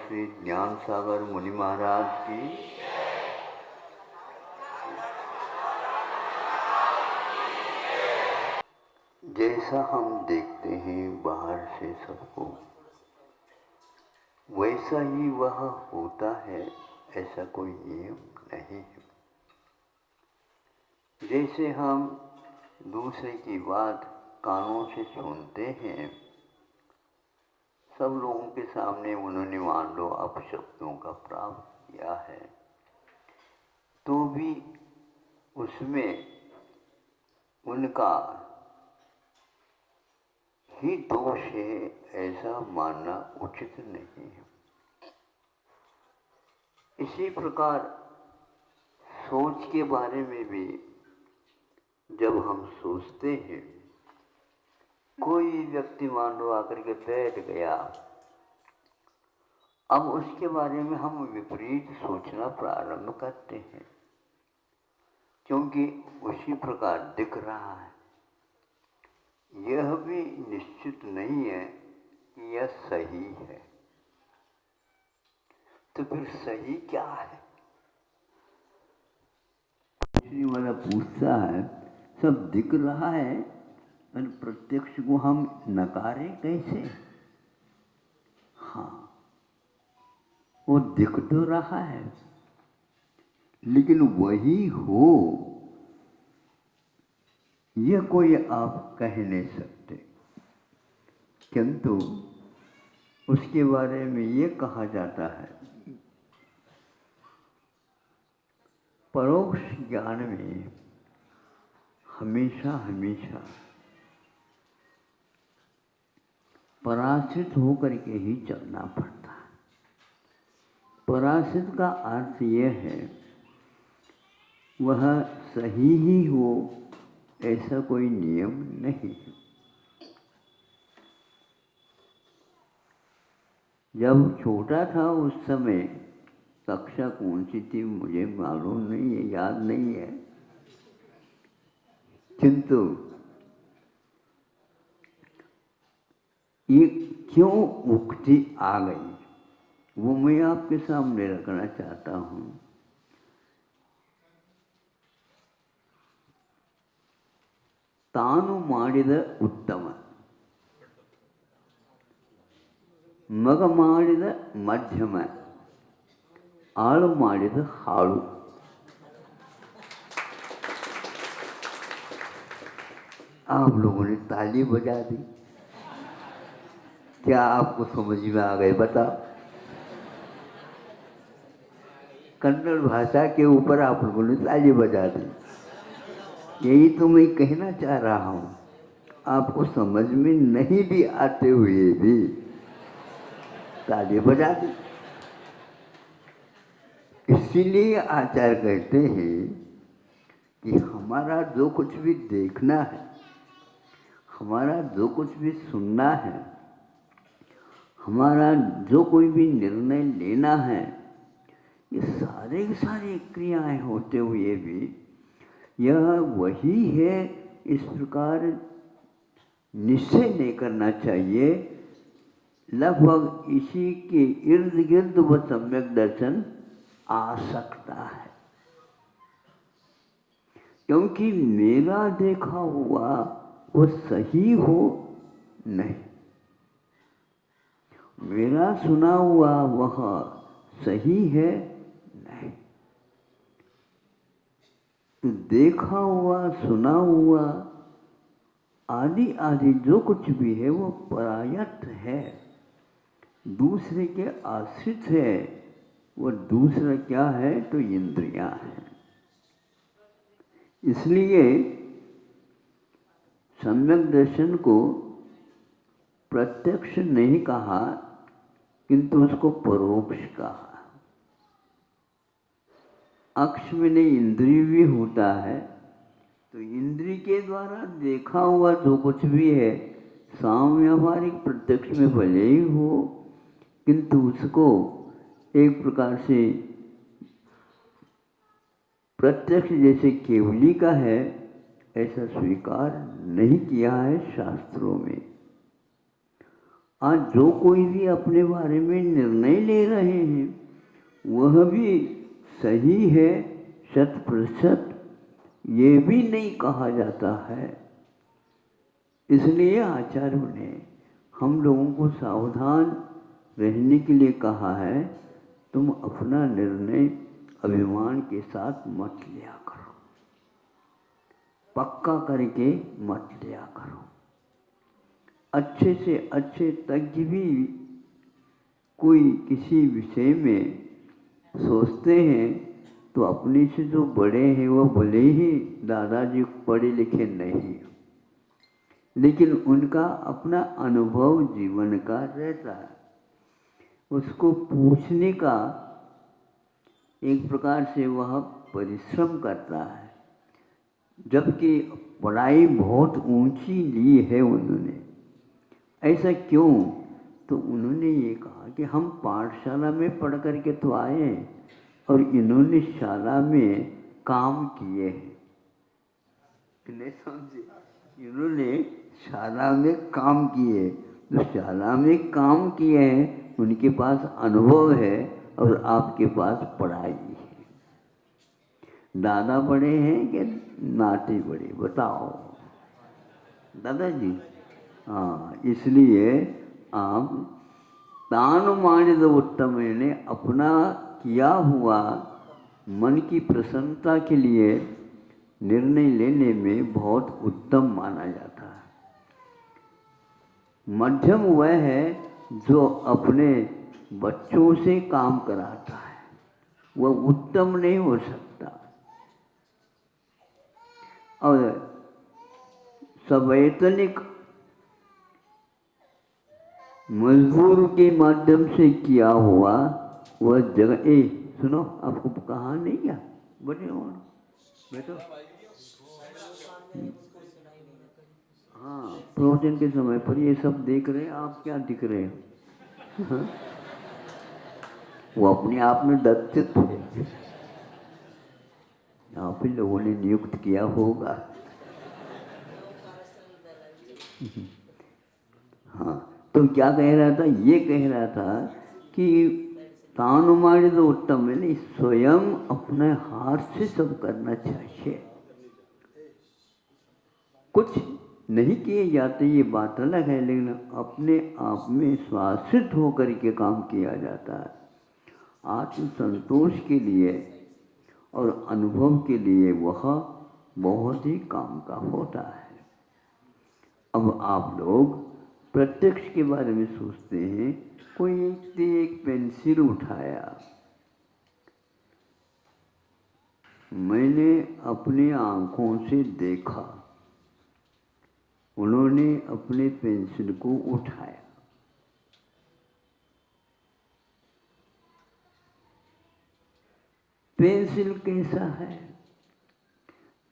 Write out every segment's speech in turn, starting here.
श्री ज्ञान सागर मुनि महाराज की। जैसा हम देखते हैं बाहर से सबको, वैसा ही वह होता है, ऐसा कोई नियम नहीं है। जैसे हम दूसरे की बात कानों से सुनते हैं, सब लोगों के सामने उन्होंने मान लो अपशब्दों का प्रयोग किया है, तो भी उसमें उनका ही दोष है, ऐसा मानना उचित नहीं है। इसी प्रकार सोच के बारे में भी जब हम सोचते हैं, कोई व्यक्ति मान लो आकर के बैठ गया, अब उसके बारे में हम विपरीत सोचना प्रारंभ करते हैं, क्योंकि उसी प्रकार दिख रहा है। यह भी निश्चित नहीं है कि यह सही है। तो फिर सही क्या है? पूछने वाला पूछता है, सब दिख रहा है और प्रत्यक्ष को हम नकारें कैसे? हाँ, वो दिख तो रहा है, लेकिन वही हो यह कोई आप कह नहीं सकते। किंतु उसके बारे में ये कहा जाता है, परोक्ष ज्ञान में हमेशा हमेशा पराश्रित होकर के ही चलना पड़ता है। पराश्रित का अर्थ यह है, वह सही ही हो ऐसा कोई नियम नहीं है। जब छोटा था उस समय, कक्षा कौन सी थी मुझे मालूम नहीं है, याद नहीं है, किंतु ये क्यों उक्ति आ गई वो मैं आपके सामने रखना चाहता हूँ। तानु माडिद उत्तम, मग माडिद मध्यम, आळु माडिद हाळु। आप लोगों ने ताली बजा दी, क्या आपको समझ में आ गए बताओ? कन्नड़ भाषा के ऊपर आप लोगों ने ताली बजा दी। यही तो मैं कहना चाह रहा हूँ, आपको समझ में नहीं भी आते हुए भी ताली बजा दी। इसीलिए आचार्य कहते हैं कि हमारा जो कुछ भी देखना है, हमारा जो कुछ भी सुनना है, हमारा जो कोई भी निर्णय लेना है, ये सारे सारे क्रियाएं होते हुए भी यह वही है, इस प्रकार निश्चय नहीं करना चाहिए। लगभग इसी के इर्द गिर्द वह सम्यक दर्शन आ सकता है, क्योंकि मेरा देखा हुआ वो सही हो नहीं, मेरा सुना हुआ वह सही है नहीं। तो देखा हुआ, सुना हुआ आदि आदि जो कुछ भी है वो परायत है, दूसरे के आश्रित है। वो दूसरा क्या है? तो इंद्रियां हैं। इसलिए सम्यक दर्शन को प्रत्यक्ष नहीं कहा, किंतु उसको परोक्ष कहा। अक्ष में नहीं इंद्रिय भी होता है, तो इंद्रिय के द्वारा देखा हुआ जो कुछ भी है, सामव्यावहारिक प्रत्यक्ष में भले ही हो, किंतु उसको एक प्रकार से प्रत्यक्ष जैसे केवली का है ऐसा स्वीकार नहीं किया है शास्त्रों में। आज जो कोई भी अपने बारे में निर्णय ले रहे हैं वह भी सही है 100%, ये भी नहीं कहा जाता है। इसलिए आचार्यों ने हम लोगों को सावधान रहने के लिए कहा है, तुम अपना निर्णय अभिमान के साथ मत लिया करो, पक्का करके मत लिया करो। अच्छे से अच्छे तज्ञ भी कोई किसी विषय में सोचते हैं तो अपने से जो बड़े हैं वो भले ही दादाजी पढ़े लिखे नहीं, लेकिन उनका अपना अनुभव जीवन का रहता है, उसको पूछने का एक प्रकार से वह परिश्रम करता है। जबकि पढ़ाई बहुत ऊंची ली है उन्होंने। ऐसा क्यों? तो उन्होंने ये कहा कि हम पाठशाला में पढ़ करके तो आए और इन्होंने शाला में काम किए हैं। नहीं समझे? इन्होंने शाला में काम किए, जो शाला में काम किए हैं उनके पास अनुभव है और आपके पास पढ़ाई है। दादा बड़े हैं कि नाती बड़े, बताओ दादाजी? हाँ, इसलिए आप तान मानिद उत्तम ने अपना किया हुआ मन की प्रसन्नता के लिए निर्णय लेने में बहुत उत्तम माना जाता है। मध्यम वह है जो अपने बच्चों से काम कराता है, वह उत्तम नहीं हो सकता। और सवैतनिक मजदूर के माध्यम से किया हुआ वह जगह सुनो, आपको कहा नहीं क्या? बने हो बैठो। हाँ, प्रवचन के समय पर ये सब देख रहे हैं, आप क्या दिख रहे हो? हाँ? वो अपने आप में डरते थे, आप ही लोगों ने नियुक्त किया होगा। हाँ, तो क्या कह रहा था? ये कह रहा था कि तानुमानित उत्तम है, नहीं, स्वयं अपने हाथ से सब करना चाहिए। कुछ नहीं किए जाते ये बात अलग है, लेकिन अपने आप में स्वासित होकर के काम किया जाता है। आत्मसंतोष के लिए और अनुभव के लिए वह बहुत ही काम का होता है। अब आप लोग प्रत्यक्ष के बारे में सोचते हैं। कोई एक पेंसिल उठाया, मैंने अपनी आँखों से देखा, उन्होंने अपने पेंसिल को उठाया, पेंसिल कैसा है?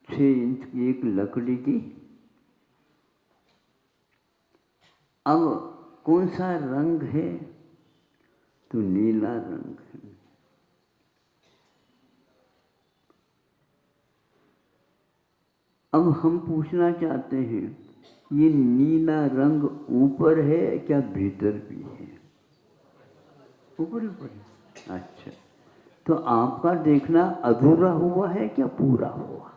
6 इंच की एक लकड़ी की। अब कौन सा रंग है? तो नीला रंग है। अब हम पूछना चाहते हैं, ये नीला रंग ऊपर है क्या भीतर भी है? ऊपर ऊपर है। अच्छा, तो आपका देखना अधूरा हुआ है क्या पूरा हुआ?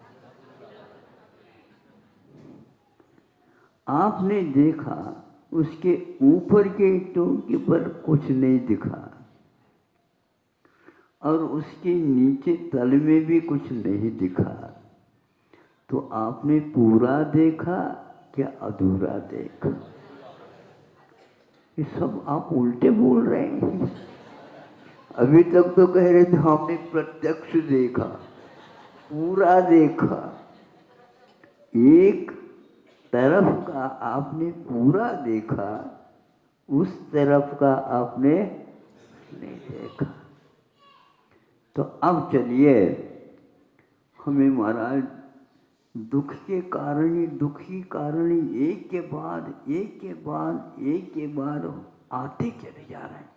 आपने देखा, उसके ऊपर के टोके पर कुछ नहीं दिखा और उसके नीचे तल में भी कुछ नहीं दिखा, तो आपने पूरा देखा क्या अधूरा देखा? ये सब आप उल्टे बोल रहे हैं। अभी तक तो कह रहे थे हमने प्रत्यक्ष देखा, पूरा देखा। एक तरफ का आपने पूरा देखा, उस तरफ का आपने नहीं देखा। तो अब चलिए, हमें महाराज दुख के कारण एक के बाद एक आते चले जा रहे हैं।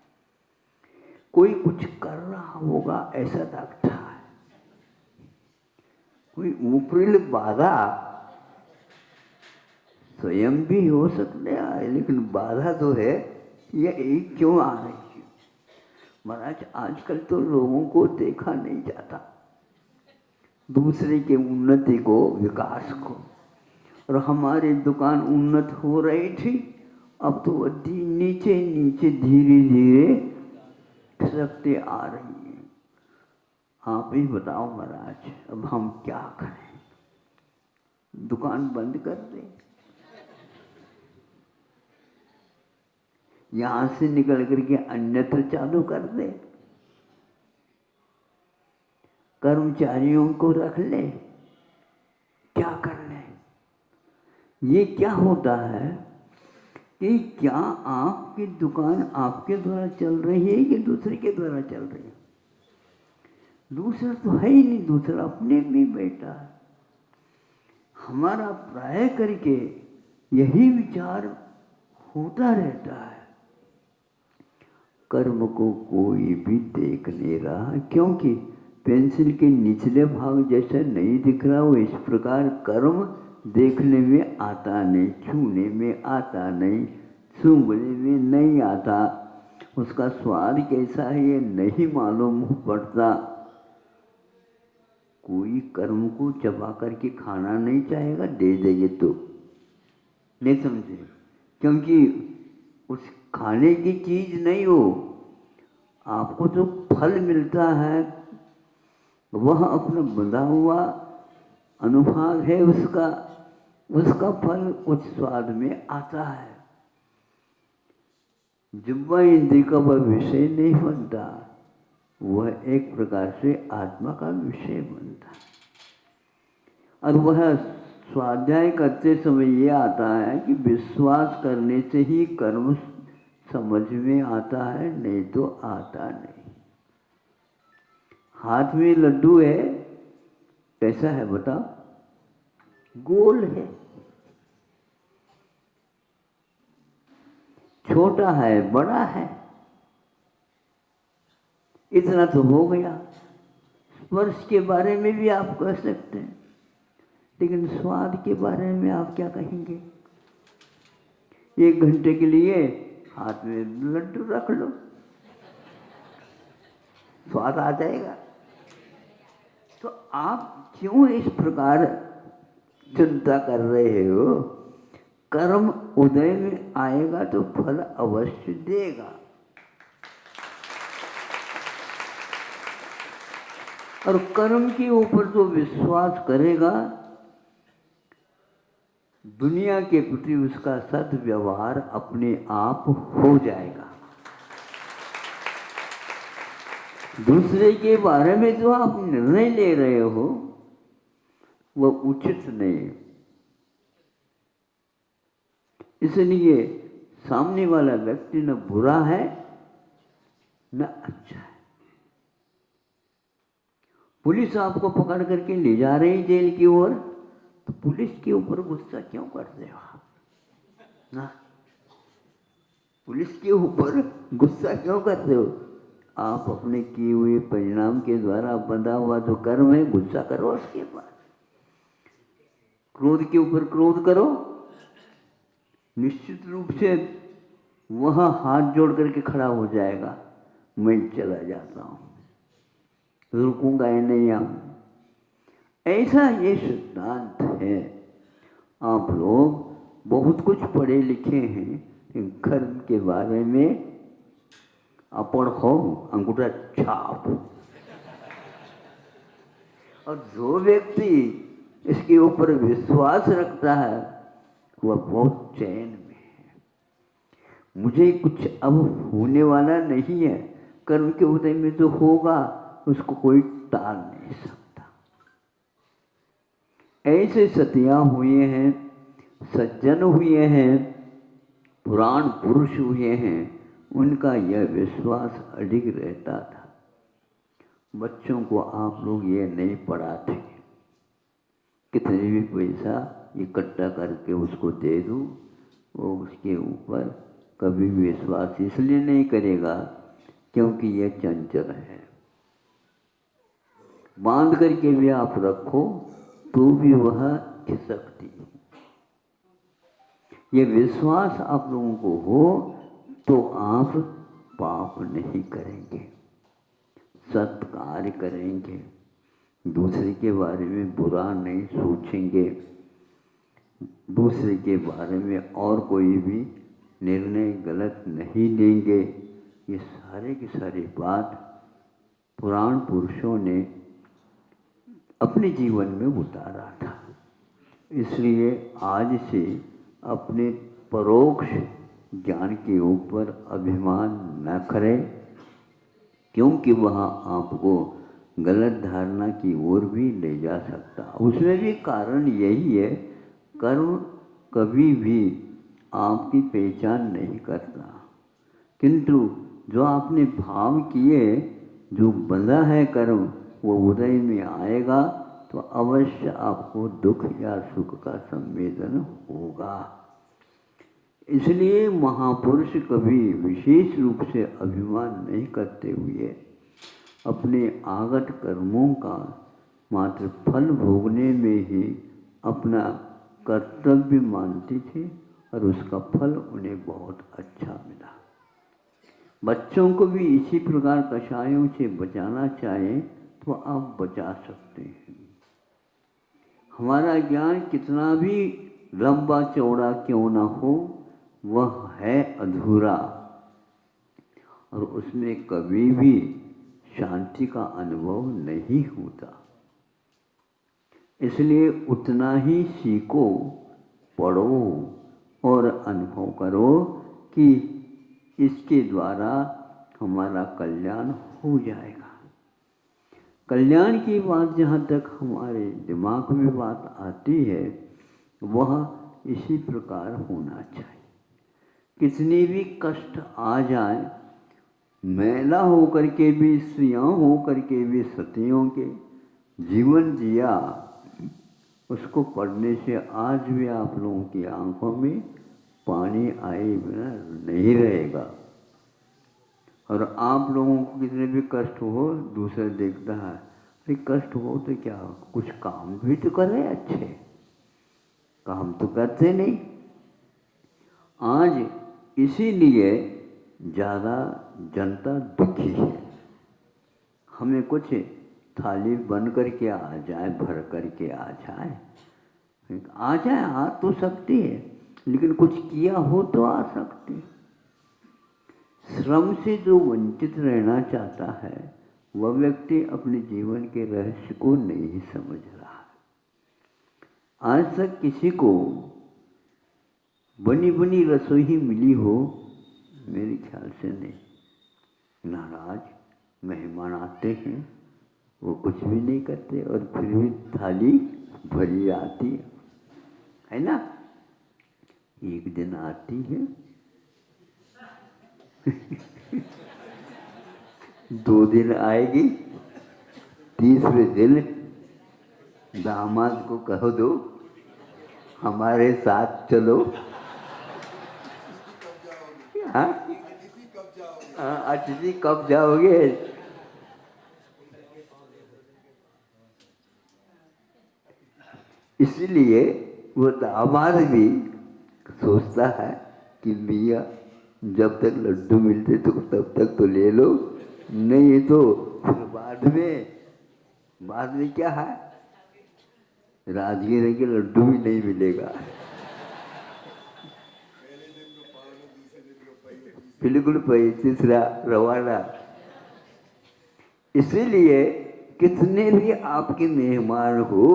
कोई कुछ कर रहा होगा ऐसा लगता है, कोई ऊपरी बाधा स्वयं भी हो सकते हैं, लेकिन बाधा तो है ये क्यों आ रही है? महाराज आजकल तो लोगों को देखा नहीं जाता, दूसरे के उन्नति को, विकास को। और हमारी दुकान उन्नत हो रही थी, अब तो वो नीचे नीचे धीरे धीरे खिसकते आ रही है। आप ही बताओ महाराज, अब हम क्या करें? दुकान बंद कर दें? यहाँ से निकल करके अन्यत्र चालू कर दे? कर्मचारियों को रख ले? क्या कर ले? ये क्या होता है कि क्या आपकी दुकान आपके द्वारा चल रही है कि दूसरे के द्वारा चल रही है? दूसरा तो है ही नहीं, दूसरा अपने में बैठा है। हमारा प्राय करके यही विचार होता रहता है। कर्म को कोई भी देख नहीं रहा, क्योंकि पेंसिल के निचले भाग जैसा नहीं दिख रहा, वो इस प्रकार कर्म देखने में आता नहीं, छूने में आता नहीं, सूंघने में नहीं आता, उसका स्वाद कैसा है ये नहीं मालूम पड़ता। कोई कर्म को चबा करके खाना नहीं चाहेगा, दे देंगे तो नहीं समझे, क्योंकि उस खाने की चीज नहीं हो। आपको जो फल मिलता है वह अपना बंधा हुआ अनुभाग है, उसका फल उस स्वाद में आता है। जिह्वा इंद्रिय का वह विषय नहीं बनता, वह एक प्रकार से आत्मा का विषय बनता है। और वह स्वाध्याय करते समय ये आता है कि विश्वास करने से ही कर्म समझ में आता है, नहीं तो आता नहीं। हाथ में लड्डू है, कैसा है बताओ? गोल है, छोटा है, बड़ा है, इतना तो हो गया। स्पर्श के बारे में भी आप कह सकते हैं, लेकिन स्वाद के बारे में आप क्या कहेंगे? 1 घंटे के लिए हाथ में लड्डू रख लो, स्वाद आ जाएगा। तो आप क्यों इस प्रकार चिंता कर रहे हो? कर्म उदय में आएगा तो फल अवश्य देगा। और कर्म के ऊपर जो विश्वास करेगा, दुनिया के प्रति उसका सद्व्यवहार अपने आप हो जाएगा। दूसरे के बारे में जो आप निर्णय ले रहे हो वह उचित नहीं। इसलिए सामने वाला व्यक्ति न बुरा है न अच्छा है। पुलिस आपको पकड़ करके ले जा रही जेल की ओर, तो पुलिस के ऊपर गुस्सा क्यों करते हो आप? ना, पुलिस के ऊपर गुस्सा क्यों करते हो? आप अपने किए हुए परिणाम के द्वारा बंधा हुआ जो कर्म है, गुस्सा करो उसके पास। क्रोध के ऊपर क्रोध करो, निश्चित रूप से वह हाथ जोड़ करके खड़ा हो जाएगा, मैं चला जाता हूं, रुकूंगा ही नहीं। हम ऐसा ये सिद्धांत है। आप लोग बहुत कुछ पढ़े लिखे हैं, कर्म के बारे में अपड़ हो अंगूठा छाप। और जो व्यक्ति इसके ऊपर विश्वास रखता है वह बहुत चैन में है। मुझे कुछ अब होने वाला नहीं है, कर्म के उदय में जो होगा उसको कोई टाल नहीं सकता। ऐसे सतिया हुए हैं, सज्जन हुए हैं, पुराण पुरुष हुए हैं, उनका यह विश्वास अडिग रहता था। बच्चों को आप लोग ये नहीं पढ़ाते, कितने भी पैसा इकट्ठा करके उसको दे दूं, वो उसके ऊपर कभी विश्वास इसलिए नहीं करेगा क्योंकि यह चंचल है। बांध करके भी आप रखो तो भी वह खिसकती है। ये विश्वास आप लोगों को हो तो आप पाप नहीं करेंगे, सत्कार्य करेंगे, दूसरे के बारे में बुरा नहीं सोचेंगे, दूसरे के बारे में और कोई भी निर्णय गलत नहीं लेंगे। ये सारे की सारी बात पुराण पुरुषों ने अपने जीवन में उतारा था। इसलिए आज से अपने परोक्ष ज्ञान के ऊपर अभिमान न करें, क्योंकि वह आपको गलत धारणा की ओर भी ले जा सकता। उसमें भी कारण यही है, कर्म कभी भी आपकी पहचान नहीं करता, किंतु जो आपने भाव किए, जो बंधा है कर्म, वो उदय में आएगा तो अवश्य आपको दुख या सुख का संवेदन होगा। इसलिए महापुरुष कभी विशेष रूप से अभिमान नहीं करते हुए अपने आगत कर्मों का मात्र फल भोगने में ही अपना कर्तव्य मानते थे और उसका फल उन्हें बहुत अच्छा मिला। बच्चों को भी इसी प्रकार कषायों से बचाना चाहें तो आप बचा सकते हैं। हमारा ज्ञान कितना भी लंबा चौड़ा क्यों ना हो, वह है अधूरा और उसमें कभी भी शांति का अनुभव नहीं होता। इसलिए उतना ही सीखो, पढ़ो और अनुभव करो कि इसके द्वारा हमारा कल्याण हो जाएगा। कल्याण की बात जहाँ तक हमारे दिमाग में बात आती है, वह इसी प्रकार होना चाहिए। कितनी भी कष्ट आ जाए, महिला होकर के भी, स्त्रियाँ होकर के भी सतियों के जीवन जिया, उसको पढ़ने से आज भी आप लोगों की आंखों में पानी आए बिना नहीं रहेगा। और आप लोगों को कितने भी कष्ट हो, दूसरा देखता है, अरे कष्ट हो तो क्या, कुछ काम भी तो कर रहे, अच्छे काम तो करते नहीं। आज इसीलिए ज़्यादा जनता दुखी है। हमें कुछ थाली बन करके आ जाए, भर करके आ जाए, आ तो सकती है, लेकिन कुछ किया हो तो आ सकती। श्रम से जो वंचित रहना चाहता है, वह व्यक्ति अपने जीवन के रहस्य को नहीं समझ रहा है। आज तक किसी को बनी बनी रसोई मिली हो, मेरे ख्याल से नहीं। नाराज मेहमान आते हैं, वो कुछ भी नहीं करते और फिर भी थाली भरी आती है ना। एक दिन आती है, 2 दिन आएगी, तीसरे दिन दामाद को कह दो हमारे साथ चलो। हाँ, अतिथि कब जाओगे? इसलिए वो दामाद भी सोचता है कि मियाँ जब तक लड्डू मिलते तो तब तक तो ले लो, नहीं तो फिर बाद में क्या है, राजगिरे के लड्डू भी नहीं मिलेगा। बिल्कुल तीसरा रवाना। इसीलिए कितने भी आपके मेहमान हो,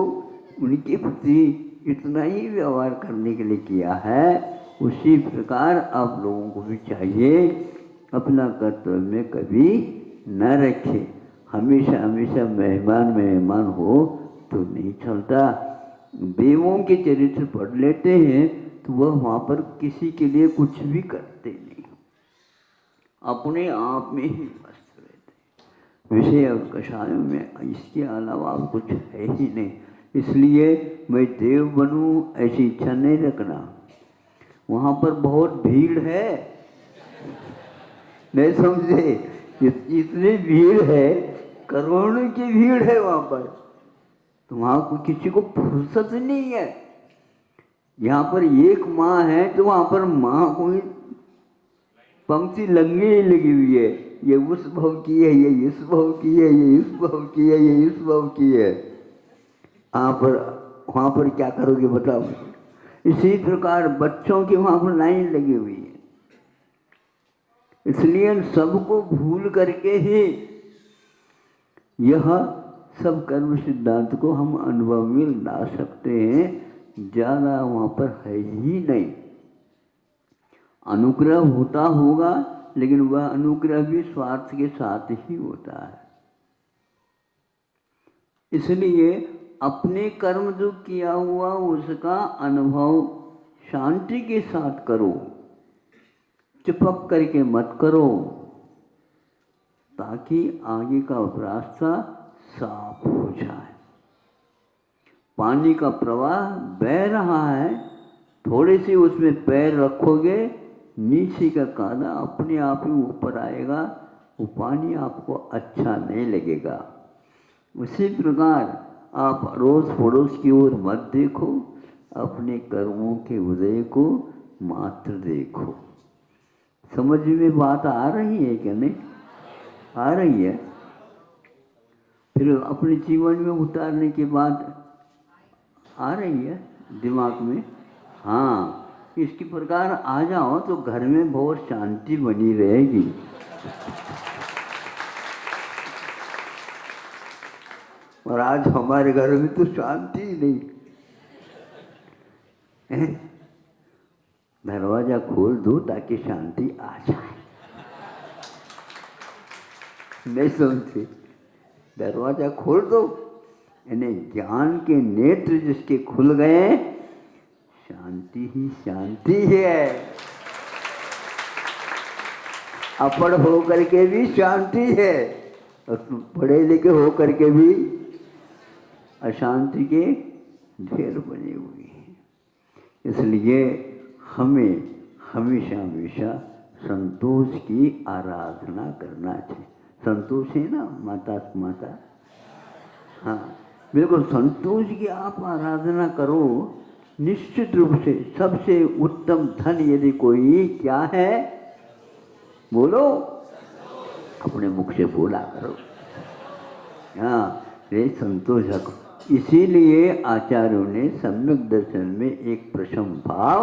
उनके प्रति इतना ही व्यवहार करने के लिए किया है, उसी प्रकार आप लोगों को भी चाहिए अपना कर्तव्य कभी न रखे। हमेशा हमेशा मेहमान हो तो नहीं चलता। देवों के चरित्र पढ़ लेते हैं तो वह वहाँ पर किसी के लिए कुछ भी करते नहीं, अपने आप में ही मस्त रहते। विषय कषायों में इसके अलावा कुछ है ही नहीं। इसलिए मैं देव बनूं ऐसी इच्छा नहीं रखना। वहाँ पर बहुत भीड़ है, नहीं समझे, इतनी भीड़ है, करोड़ों की भीड़ है वहाँ पर, तो वहाँ को किसी को फुर्सत नहीं है। यहाँ पर एक माँ है तो वहाँ पर माँ कोई पंक्ति लंगी ही लगी हुई है, ये उस भाव की है, ये इस भाव की है, ये इस भाव की है, ये इस भाव की है। वहाँ पर क्या करोगे बताओ। इसी प्रकार बच्चों की वहाँ पर लाइन लगी हुई है। इसलिए सबको भूल करके ही यह सब कर्म सिद्धांत को हम अनुभव में ला सकते हैं। ज़्यादा वहाँ पर है ही नहीं। अनुग्रह होता होगा, लेकिन वह अनुग्रह भी स्वार्थ के साथ ही होता है। इसलिए अपने कर्म जो किया हुआ उसका अनुभव शांति के साथ करो, चिपक करके मत करो, ताकि आगे का रास्ता साफ हो जाए। पानी का प्रवाह बह रहा है, थोड़े से उसमें पैर रखोगे, नीचे का कादा अपने आप ही ऊपर आएगा, वो पानी आपको अच्छा नहीं लगेगा। उसी प्रकार आप अड़ोस पड़ोस की ओर मत देखो, अपने कर्मों के उदय को मात्र देखो। समझ में बात आ रही है क्या? नहीं आ रही है? फिर अपने जीवन में उतारने के बाद आ रही है दिमाग में। हाँ, इसकी प्रकार आ जाओ तो घर में बहुत शांति बनी रहेगी। और आज हमारे घर में तो शांति ही नहीं है। दरवाजा खोल दो ताकि शांति आ जाए। नहीं समझते? दरवाजा खोल दो, यानी ज्ञान के नेत्र जिसके खुल गए, शांति ही शांति है। अपढ़ होकर के भी शांति है, और पढ़े लिखे होकर के भी अशांति के ढेर बने हुए हैं। इसलिए हमें हमेशा हमेशा संतोष की आराधना करना चाहिए। संतोष है ना माता, हाँ बिल्कुल संतोष की आप आराधना करो। निश्चित रूप से सबसे उत्तम धन यदि कोई क्या है, बोलो, अपने मुख से बोला करो। हाँ, रे संतोष रखो। इसीलिए आचार्यों ने सम्यक दर्शन में एक प्रशम भाव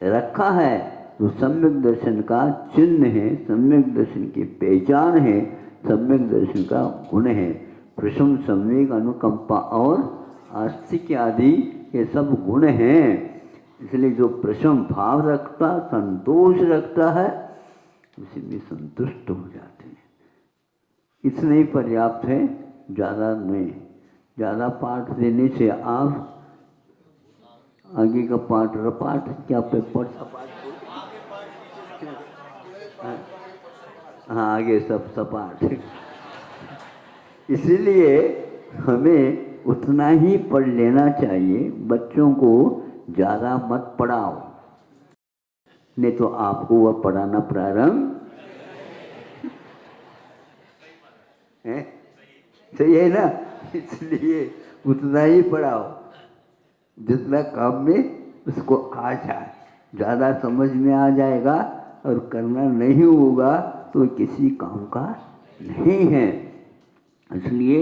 रखा है, तो सम्यक दर्शन का चिन्ह है, सम्यक दर्शन की पहचान है, सम्यक दर्शन का गुण है। प्रशम, सम्यक, अनुकंपा और आस्तिक आदि ये सब गुण हैं। इसलिए जो प्रशम भाव रखता, संतोष रखता है, उसी में संतुष्ट हो जाते हैं। इतना ही पर्याप्त है, ज़्यादा नहीं। ज़्यादा पाठ देने से आप आगे का पाठ रपाठ क्या पेपर सपाट, हाँ आगे सब सपाट। इसीलिए हमें उतना ही पढ़ लेना चाहिए। बच्चों को ज़्यादा मत पढ़ाओ, नहीं तो आपको वह पढ़ाना प्रारंभ है। सही है ना? इसलिए उतना ही पढ़ाओ जितना काम में उसको आ जाए। ज़्यादा समझ में आ जाएगा और करना नहीं होगा तो किसी काम का नहीं है। इसलिए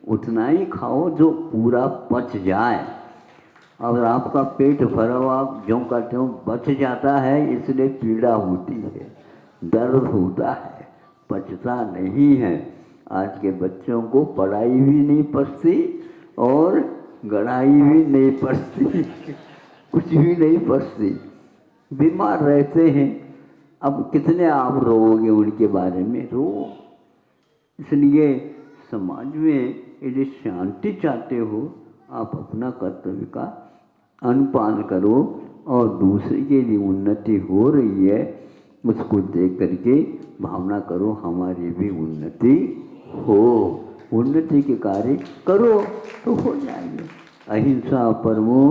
उतना ही खाओ जो पूरा पच जाए। अगर आपका पेट भरा हुआ ज्यों का त्यों बच जाता है, इसलिए पीड़ा होती है, दर्द होता है, पचता नहीं है। आज के बच्चों को पढ़ाई भी नहीं पचती और गढ़ाई भी नहीं पचती, कुछ भी नहीं पचती, बीमार रहते हैं। अब कितने आप रोओगे उनके बारे में? रो। इसलिए समाज में यदि शांति चाहते हो, आप अपना कर्तव्य का अनुपालन करो और दूसरे की यदि उन्नति हो रही है उसको देख करके भावना करो हमारी भी उन्नति हो। उन्नति के कार्य करो तो हो जाएंगे। अहिंसा परमो